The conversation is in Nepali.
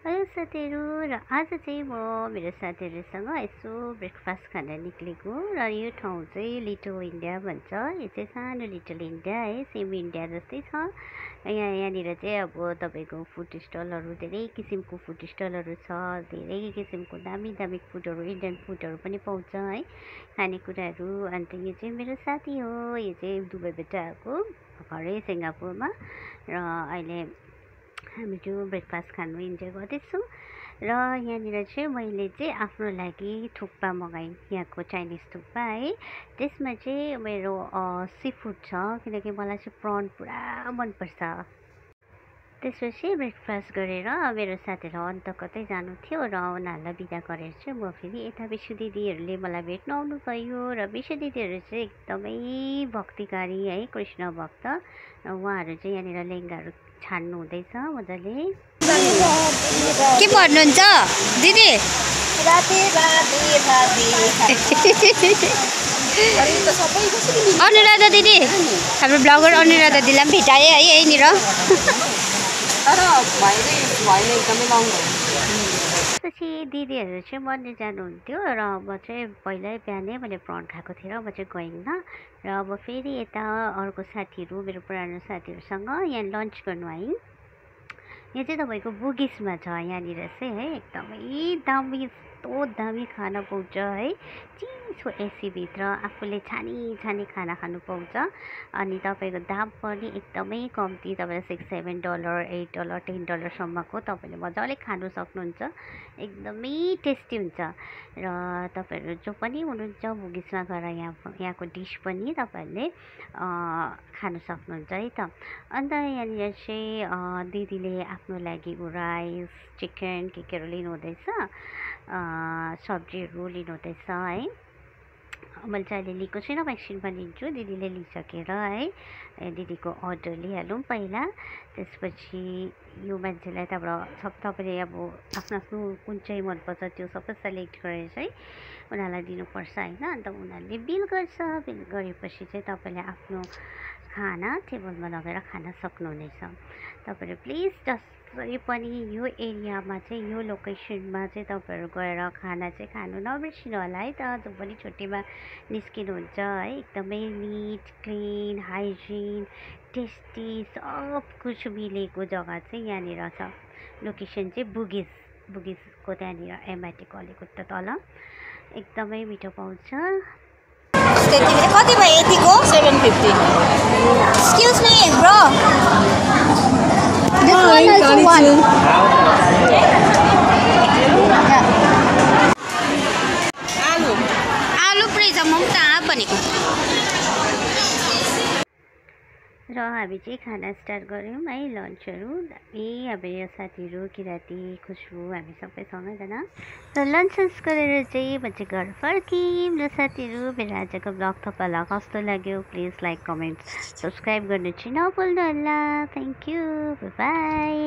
हेलो साथीहरू र आज चाहिँ म मेरो साथीहरूसँग यसो ब्रेकफास्ट खान निक्लेको र यो ठाउँ चाहिँ लिटल इन्डिया भन्छ। यो चाहिँ सानो लिटल इन्डिया है, सेमी इन्डिया जस्तै छ। यहाँनिर चाहिँ अब तपाईँको फुड स्टलहरू धेरै किसिमको फुड स्टलहरू छ, धेरै किसिमको दामी दामी फुडहरू इन्डियन फुडहरू पनि पाउँछ है, खानेकुराहरू। अन्त यो चाहिँ मेरो साथी हो, यो चाहिँ दुबईबाट आएको घरै सिङ्गापुरमा र अहिले हामीहरू ब्रेकफास्ट खानु इन्जोय गर्दैछौँ। र यहाँनिर चाहिँ मैले चाहिँ आफ्नो लागि थुक्पा मगाएँ, यहाँको चाइनिज थुक्पा है। त्यसमा चाहिँ मेरो सी फुड छ, किनकि मलाई चाहिँ प्रन पुरा मनपर्छ। त्यसपछि ब्रेकफास्ट गरेर मेरो साथीहरू अन्त कतै जानु थियो र उनीहरूलाई बिदा गरेर चाहिँ म फेरि यता विशु दिदीहरूले मलाई भेट्न आउनुभयो। र विशु दिदीहरू चाहिँ एकदमै भक्तिकारी है, कृष्ण भक्त। र उहाँहरू चाहिँ यहाँनिर लेङ्गाहरू छान्नु हुँदैछ मजाले। के पढ्नुहुन्छ दिदी? अनुराधा दिदी, हाम्रो ब्लगर अनुराधा दिदीलाई पनि भेटाएँ है यहीँनिर। त्यसपछि दिदीहरू चाहिँ मन्दिर जानुहुन्थ्यो र म चाहिँ पहिल्यै बिहानै मैले प्रन खाएको थिएँ र म चाहिँ गइनँ। र अब फेरि यता अर्को साथीहरू, मेरो पुरानो साथीहरूसँग यहाँ लन्च गर्नु आएँ। यहाँ चाहिँ तपाईँको बुगिसमा छ यहाँनिर चाहिँ है, एकदमै दामी, यस्तो दामी खाना पाउँछ है, चिसो एसीभित्र आफूले छानी छानी खाना खानु पाउँछ। अनि तपाईँको दाम पनि एकदमै कम्ती, तपाईँलाई $6-7, $8, $10सम्मको तपाईँले मजाले खानु सक्नुहुन्छ, एकदमै टेस्टी हुन्छ। र तपाईँहरू जो पनि हुनुहुन्छ बुगिसमा गएर यहाँको डिस पनि तपाईँहरूले खानु सक्नुहुन्छ है त। अन्त यहाँनिर चाहिँ दिदीले आफ्नो लागि राइस, चिकन केहरू लिनुहुँदैछ, सब्जीहरू लिनुहुँदैछ है। मैले चाहिँ अहिले लिएको छुइनँ, म एकछिनमा लिन्छु, दिदीले लिइसकेर है। दिदीको अर्डर लिइहालौँ पहिला, त्यसपछि यो मान्छेलाई त्यहाँबाट सब तपाईँले अब आफ्नो आफ्नो कुन चाहिँ मनपर्छ त्यो सबै सेलेक्ट गरेर चाहिँ उनीहरूलाई दिनुपर्छ होइन। अन्त उनीहरूले बिल गर्छ, बिल गरेपछि चाहिँ तपाईँले आफ्नो खाना टेबलमा लगेर खान सक्नुहुनेछ। तपाईँहरू प्लिज जसरी पनि यो एरियामा चाहिँ, यो लोकेसनमा चाहिँ तपाईँहरू गएर खाना चाहिँ खानु नबिर्सिनु होला है त। जो पनि छुट्टीमा निस्किनुहुन्छ है, एकदमै निट, क्लिन, हाइजिन, टेस्टी सब कुछ मिलेको जग्गा चाहिँ यहाँनिर छ। लोकेसन चाहिँ बुगिसको त्यहाँनिर MIT कलेजको तल, एकदमै मिठो पाउँछ। कति भयो यतिको? 750. Excuse me, bro. This one also one. आलु प्रेज म पनि त भनेको। र हामी चाहिँ खाना स्टार्ट गऱ्यौँ है, लन्चहरू। अब यो साथीहरू किराती, खुसबु, हामी सबै सँगैजना र लन्च गरेर चाहिँ म चाहिँ घर फर्कियौँ। र साथीहरू, मेरो आजको ब्लग तपाईँलाई कस्तो लाग्यो प्लिज लाइक, कमेन्ट, सब्सक्राइब गर्नु चाहिँ नभुल्नु होला। Thank you, by.